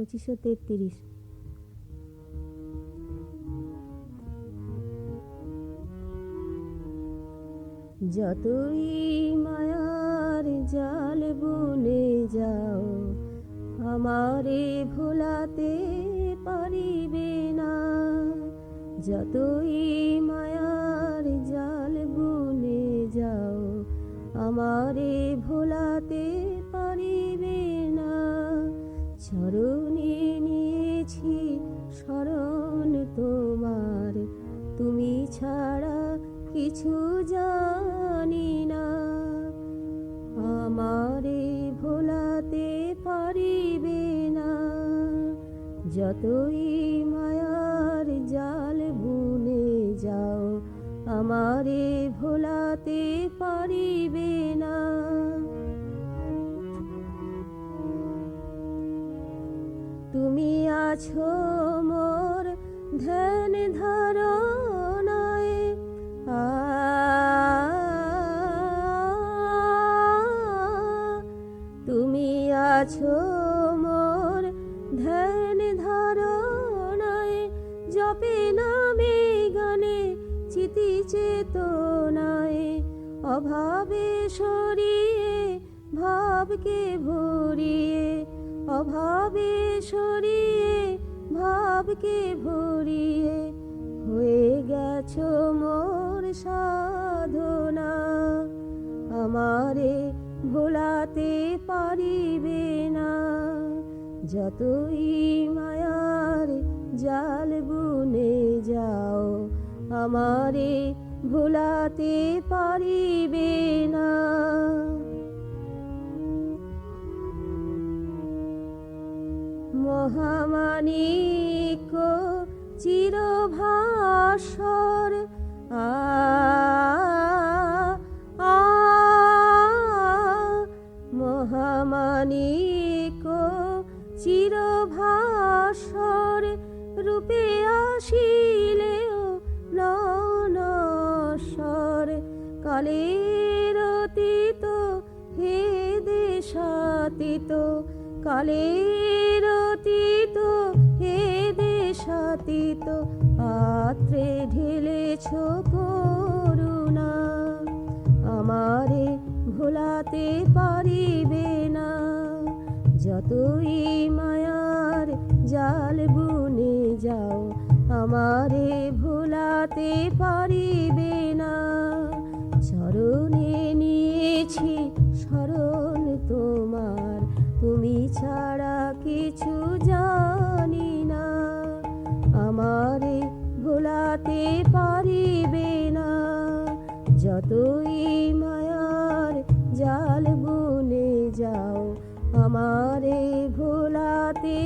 2533। যতই মায়ার জাল বুনে যাও, আমারে ভোলাতে পারিবে না। যতই মায়ার জাল বুনে যাও, আমারে ভোলাতে পারিবে না। চরণে নিয়েছি শরণ তোমার, তুমি ছাড়া কিছু জানি না। আমারে ভোলাতে পারিবে না। যতই মায়ার জাল বুনে যাও, আমারে ভোলাতে পারিবে না। তুমি আছো মোর ধ্যান ধারণায়, তুমি আছো মোর ধ্যান ধারণায়। জপে নামে গানে চিতি চেতনায়, অভাবে সরিয়ে ভাবকে ভরিয়ে, অভাবে সরিয়ে ভাবকে ভরিয়ে, হয়ে গেছো মোর সাধনা। আমারে ভোলাতে পারিবে না। যতই মায়ার জাল বুনে যাও, আমারে ভোলাতে পারিবে না। মহামাণিক্য চিরভাস্বর, মহামাণিক্য চিরভাস্বর, রূপে আসিলেও নশ্বর। কালের অতীত হে দেশাতীত, কালের অতীত হে দেশাতীত, পাত্রে ঢেলেছ করুণা। আমারে ভোলাতে পারিবে না। যতই মায়ার জাল বুনে যাও, আমারে ভোলাতে পারিবে না। চরণে নিয়েছি শরণ তোমার, তুমি ছাড়া কিছু জানি না। আমারে ভোলাতে পারিবে না। যতই মায়ার জাল বুনে যাও, আমারে ভোলাতে